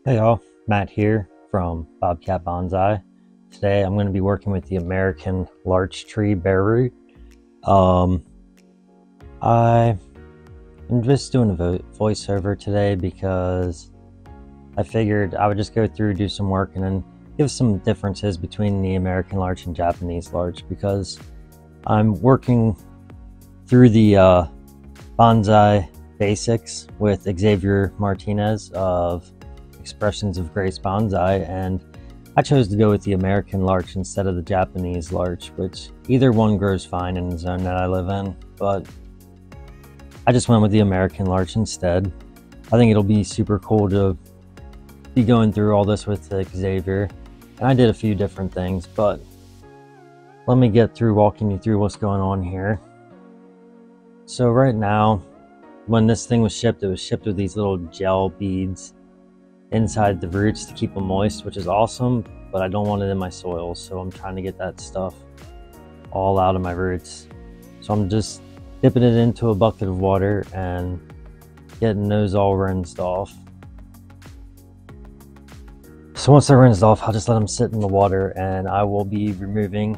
Hey y'all, Matt here from Bobcat Bonsai. Today I'm going to be working with the American Larch tree Bareroot. Um, I am just doing a voiceover today because I figured I would just go through, do some work, and then give some differences between the American Larch and Japanese Larch because I'm working through the bonsai basics with Xavier Martinez of Expressions of Grace Bonsai, and I chose to go with the American Larch instead of the Japanese Larch, which either one grows fine in the zone that I live in, but I just went with the American Larch instead. I think it'll be super cool to be going through all this with Xavier, and I did a few different things, but let me get through walking you through what's going on here. So right now, when this thing was shipped, it was shipped with these little gel beads inside the roots to keep them moist, which is awesome, but I don't want it in my soil, so I'm trying to get that stuff all out of my roots. So I'm just dipping it into a bucket of water and getting those all rinsed off. So once they're rinsed off, I'll just let them sit in the water, and I will be removing,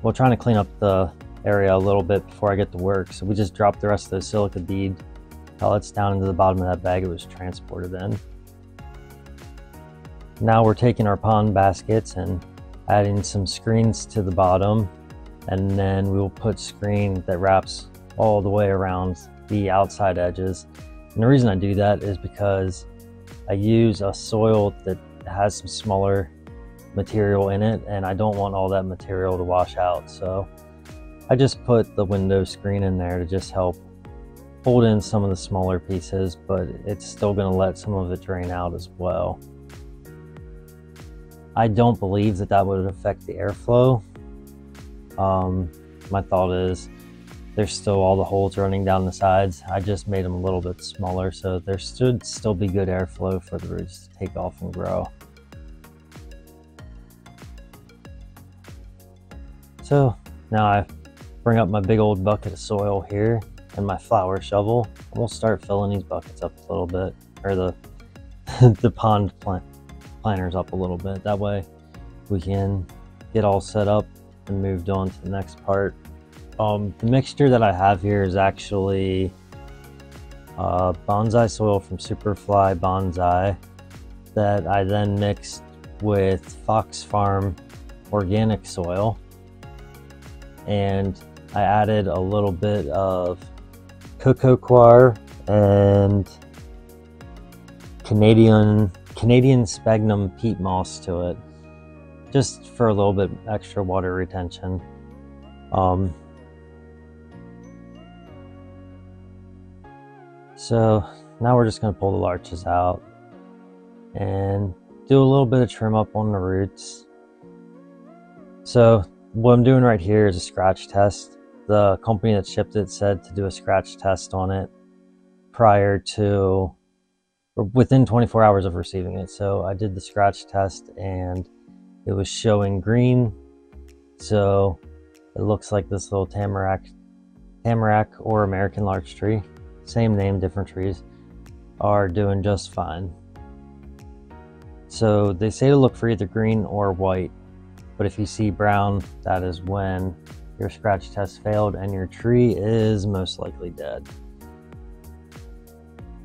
well, trying to clean up the area a little bit before I get to work. So we just dropped the rest of those silica bead pellets down into the bottom of that bag it was transported in. Now we're taking our pond baskets and adding some screens to the bottom, and then we will put screen that wraps all the way around the outside edges. And the reason I do that is because I use a soil that has some smaller material in it, and I don't want all that material to wash out. So I just put the window screen in there to just help hold in some of the smaller pieces, but it's still going to let some of it drain out as well. I don't believe that would affect the airflow. My thought is there's still all the holes running down the sides. I just made them a little bit smaller, so there should still be good airflow for the roots to take off and grow. So now I bring up my big old bucket of soil here and my flower shovel, and we'll start filling these buckets up a little bit, or the pond planters up a little bit. That way we can get all set up and moved on to the next part. The mixture that I have here is actually bonsai soil from Superfly Bonsai that I then mixed with Fox Farm organic soil, and I added a little bit of cocoa coir and Canadian sphagnum peat moss to it, just for a little bit extra water retention. So now we're just going to pull the larches out and do a little bit of trim up on the roots. So what I'm doing right here is a scratch test. The company that shipped it said to do a scratch test on it prior to, or within 24 hours of receiving it. So I did the scratch test and it was showing green. So it looks like this little tamarack or American larch tree, same name, different trees, are doing just fine. So they say to look for either green or white, but if you see brown, that is when your scratch test failed and your tree is most likely dead.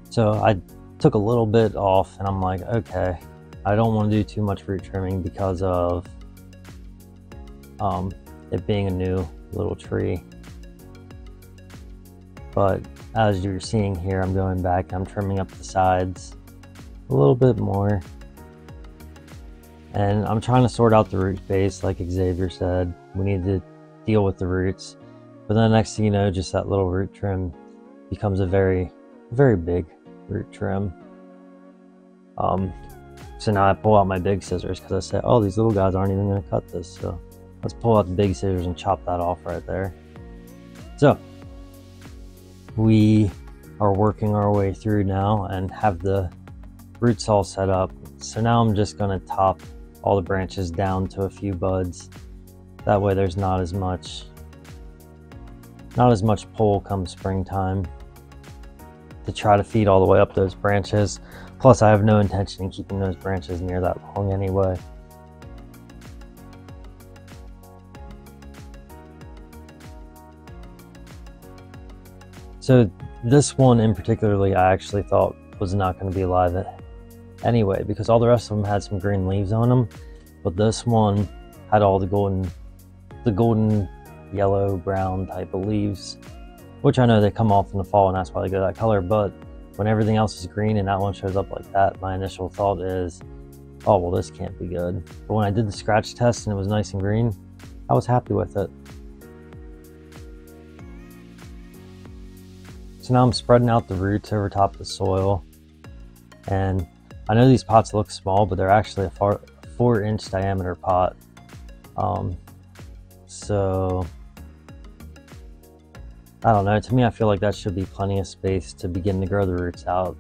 So I took a little bit off, and I'm like, okay, I don't want to do too much root trimming because of it being a new little tree. But as you're seeing here, I'm going back, I'm trimming up the sides a little bit more, and I'm trying to sort out the root base. Like Xavier said, we need to deal with the roots, but then the next thing you know, just that little root trim becomes a very, very big root trim. So now I pull out my big scissors because I said, oh, these little guys aren't even going to cut this, so let's pull out the big scissors and chop that off right there. So we are working our way through now and have the roots all set up. So now I'm just going to top all the branches down to a few buds. That way there's not as much pull come springtime to try to feed all the way up those branches. Plus, I have no intention of keeping those branches near that long anyway. So this one in particularly, I actually thought was not going to be alive anyway, because all the rest of them had some green leaves on them, but this one had all the golden yellow brown type of leaves, which I know they come off in the fall and that's why they go that color. But when everything else is green and that one shows up like that, my initial thought is, oh well, this can't be good. But when I did the scratch test and it was nice and green, I was happy with it. So now I'm spreading out the roots over top of the soil, and I know these pots look small, but they're actually a 4-inch diameter pot. So I don't know, to me I feel like that should be plenty of space to begin to grow the roots out.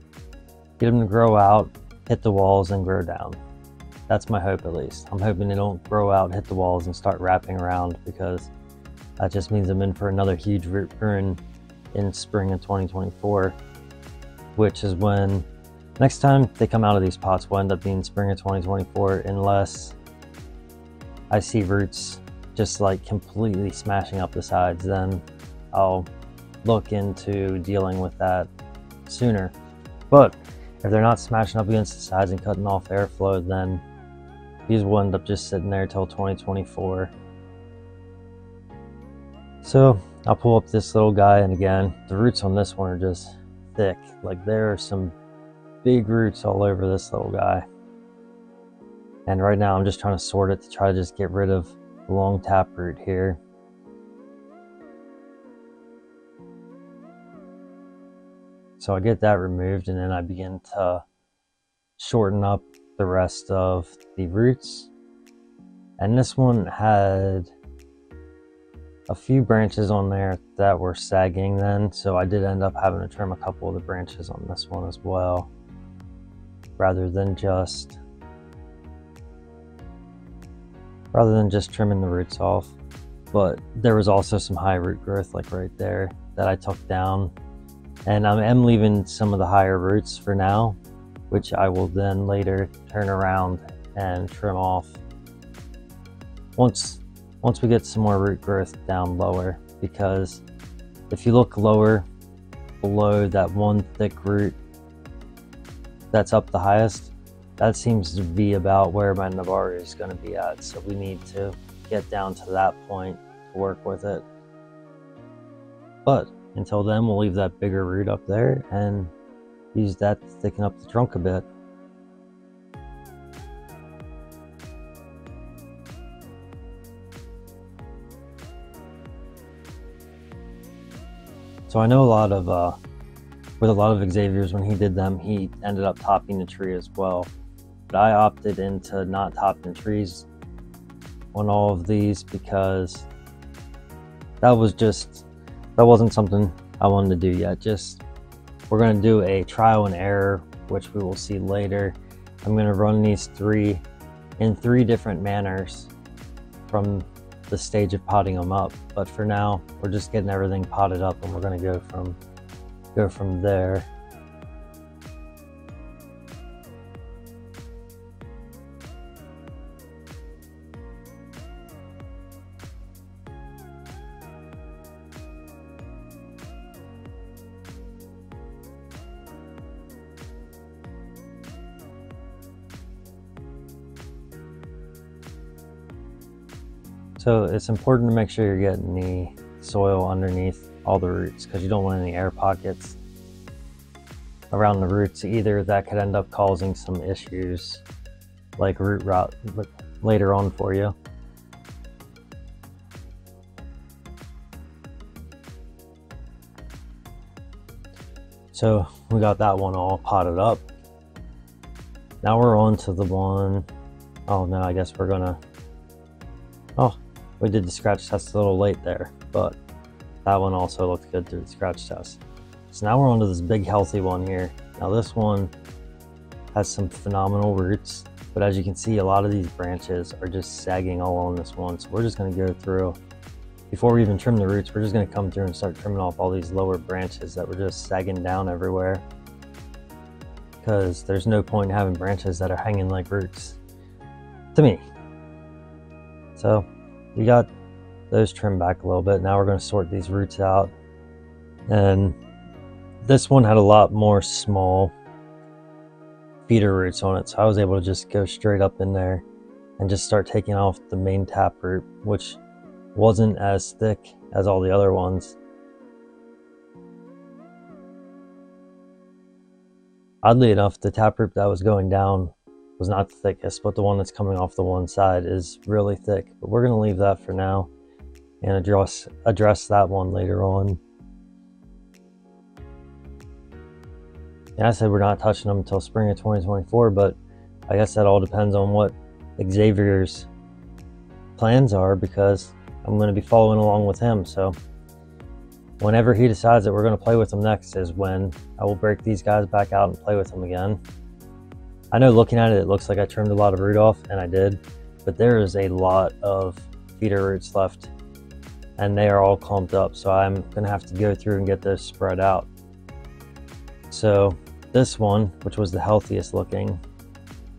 Get them to grow out, hit the walls, and grow down. That's my hope, at least. I'm hoping they don't grow out, hit the walls, and start wrapping around, because that just means I'm in for another huge root burn in spring of 2024, which is when next time they come out of these pots will end up being spring of 2024, unless I see roots just like completely smashing up the sides. Then I'll look into dealing with that sooner. But if they're not smashing up against the sides and cutting off airflow, then these will end up just sitting there till 2024. So I'll pull up this little guy, and again, the roots on this one are just thick. Like, there are some big roots all over this little guy. And right now I'm just trying to sort it to try to just get rid of the long taproot here. So I get that removed, and then I begin to shorten up the rest of the roots. And this one had a few branches on there that were sagging then, so I did end up having to trim a couple of the branches on this one as well, rather than just trimming the roots off. But there was also some high root growth, like right there, that I took down, and I am leaving some of the higher roots for now, which I will then later turn around and trim off once we get some more root growth down lower. Because if you look lower below that one thick root that's up the highest, that seems to be about where my Navarre is going to be at. So we need to get down to that point to work with it. But until then, we'll leave that bigger root up there and use that to thicken up the trunk a bit. So I know with a lot of Xavier's, when he did them, he ended up topping the tree as well. But I opted into not topping trees on all of these because that wasn't something I wanted to do yet. We're going to do a trial and error, which we will see later. I'm going to run these in three different manners from the stage of potting them up. But for now, we're just getting everything potted up, and we're going to go from there. So it's important to make sure you're getting the soil underneath all the roots, because you don't want any air pockets around the roots either. That could end up causing some issues like root rot later on for you. So we got that one all potted up. Now we're on to the one, oh no, I guess we're gonna, oh, we did the scratch test a little late there, but that one also looked good through the scratch test. So now we're on to this big healthy one here. Now this one has some phenomenal roots, but as you can see, a lot of these branches are just sagging all on this one. So we're just gonna go through, before we even trim the roots, we're just gonna come through and start trimming off all these lower branches that were just sagging down everywhere. because there's no point in having branches that are hanging like roots, to me. So we got those trimmed back a little bit. Now we're going to sort these roots out. And this one had a lot more small feeder roots on it, so I was able to just go straight up in there and just start taking off the main taproot, which wasn't as thick as all the other ones. Oddly enough, the taproot that was going down was not the thickest, but the one that's coming off the one side is really thick. But we're going to leave that for now and address that one later on. And I said we're not touching them until spring of 2024, but I guess that all depends on what Xavier's plans are, because I'm going to be following along with him. So whenever he decides that we're going to play with them next is when I will break these guys back out and play with them again. I know looking at it, it looks like I trimmed a lot of root off, and I did, but there is a lot of feeder roots left, and they are all clumped up, so I'm going to have to go through and get those spread out. So this one, which was the healthiest looking,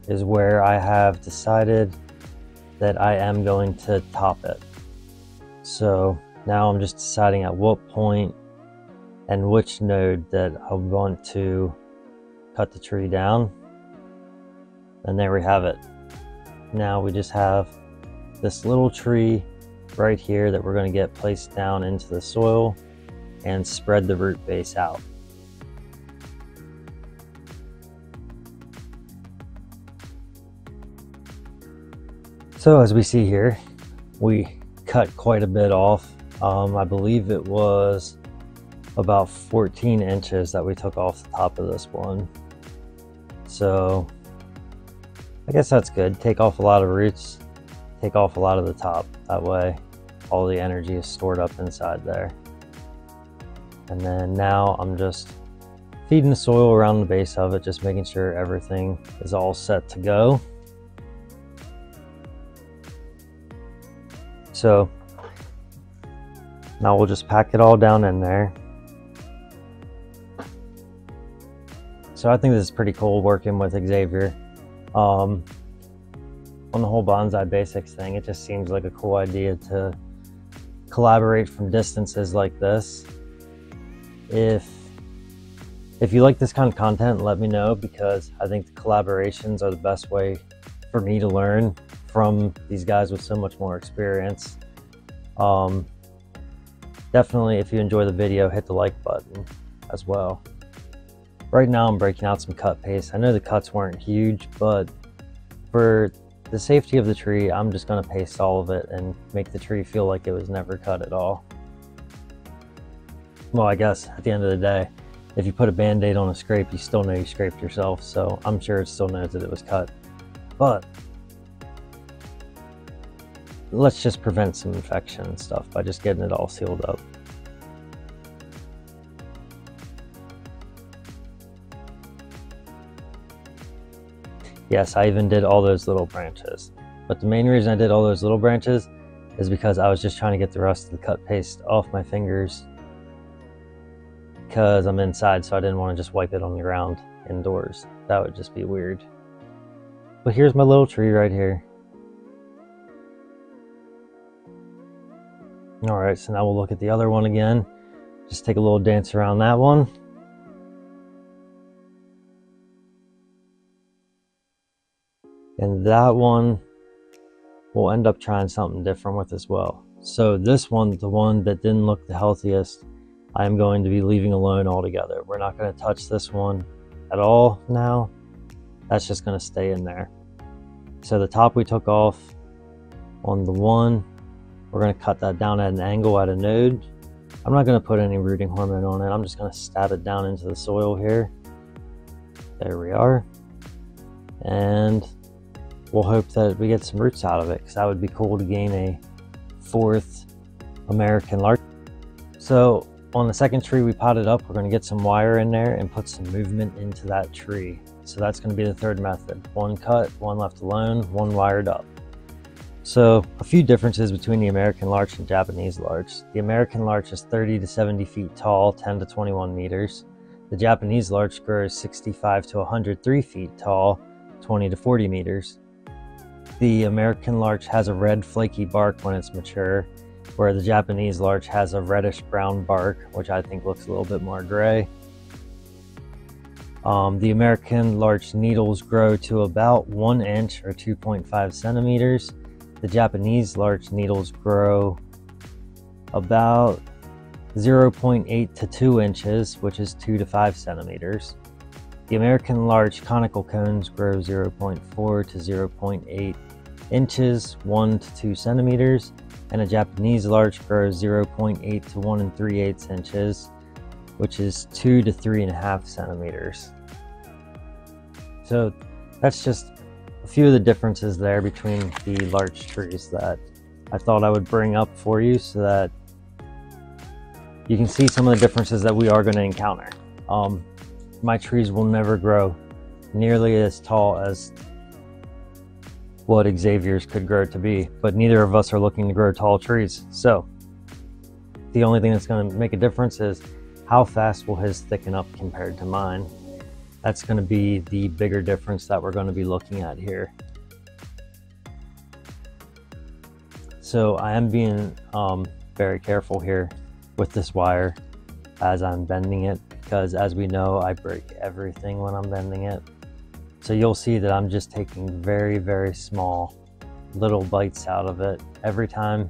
is where I have decided that I am going to top it. So now I'm just deciding at what point and which node that I want to cut the tree down. And there we have it. Now we just have this little tree right here that we're going to get placed down into the soil and spread the root base out. So as we see here, we cut quite a bit off. I believe it was about 14 inches that we took off the top of this one. So I guess that's good. Take off a lot of roots, take off a lot of the top. That way all the energy is stored up inside there. And then now I'm just feeding the soil around the base of it, just making sure everything is all set to go. So now we'll just pack it all down in there. So I think this is pretty cool working with Xavier. On the whole bonsai basics thing, it just seems like a cool idea to collaborate from distances like this. If you like this kind of content, let me know, because I think the collaborations are the best way for me to learn from these guys with so much more experience. Definitely, if you enjoy the video, hit the like button as well. Right now I'm breaking out some cut paste. I know the cuts weren't huge, but for the safety of the tree, I'm just going to paste all of it and make the tree feel like it was never cut at all. Well, I guess at the end of the day, if you put a band-aid on a scrape, you still know you scraped yourself, so I'm sure it still knows that it was cut. But let's just prevent some infection and stuff by just getting it all sealed up. Yes, I even did all those little branches. But the main reason I did all those little branches is because I was just trying to get the rest of the cut paste off my fingers, because I'm inside, so I didn't want to just wipe it on the ground indoors. That would just be weird. But here's my little tree right here. Alright, so now we'll look at the other one again. Just take a little dance around that one. And that one we'll end up trying something different with as well. So this one, the one that didn't look the healthiest, I'm going to be leaving alone altogether. We're not going to touch this one at all now. That's just going to stay in there. So the top we took off on the one, we're going to cut that down at an angle at a node. I'm not going to put any rooting hormone on it. I'm just going to stab it down into the soil here. There we are. And we'll hope that we get some roots out of it, because that would be cool to gain a fourth American larch. So on the second tree we potted up, we're going to get some wire in there and put some movement into that tree. So that's going to be the third method. One cut, one left alone, one wired up. So a few differences between the American larch and Japanese larch. The American larch is 30 to 70 feet tall, 10 to 21 meters. The Japanese larch grows 65 to 103 feet tall, 20 to 40 meters. The American larch has a red flaky bark when it's mature, where the Japanese larch has a reddish brown bark, which I think looks a little bit more gray. The American larch needles grow to about 1 inch or 2.5 centimeters. The Japanese larch needles grow about 0.8 to 2 inches, which is 2 to 5 centimeters. The American larch conical cones grow 0.4 to 0.8 inches, 1 to 2 centimeters, and a Japanese larch grows 0.8 to 1 3/8 inches, which is 2 to 3.5 centimeters. So that's just a few of the differences there between the larch trees that I thought I would bring up for you so that you can see some of the differences that we are going to encounter. My trees will never grow nearly as tall as what Xavier's could grow to be, but neither of us are looking to grow tall trees. So the only thing that's going to make a difference is how fast will his thicken up compared to mine. That's going to be the bigger difference that we're going to be looking at here. So I am being very careful here with this wire as I'm bending it, because as we know, I break everything when I'm bending it. So you'll see that I'm just taking very, very small little bites out of it every time,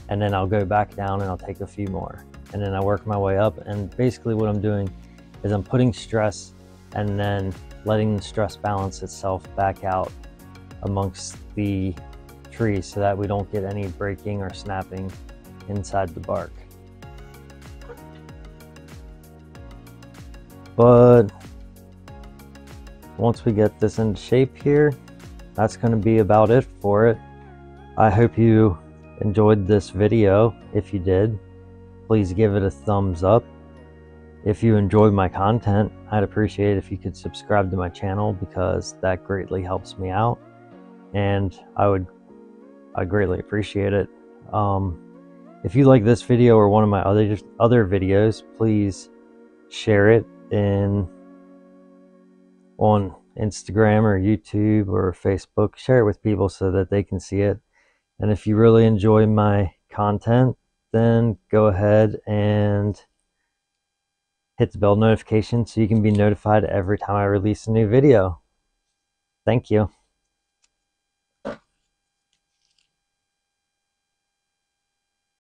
and then I'll go back down and I'll take a few more, and then I work my way up. And basically what I'm doing is I'm putting stress and then letting the stress balance itself back out amongst the tree so that we don't get any breaking or snapping inside the bark. But once we get this into shape here, that's going to be about it for it. I hope you enjoyed this video. If you did, please give it a thumbs up. If you enjoyed my content, I'd appreciate it if you could subscribe to my channel, because that greatly helps me out, and I greatly appreciate it. If you like this video or one of my other videos, please share it on Instagram or YouTube or Facebook. Share it with people so that they can see it. And if you really enjoy my content, then go ahead and hit the bell notification so you can be notified every time I release a new video. Thank you.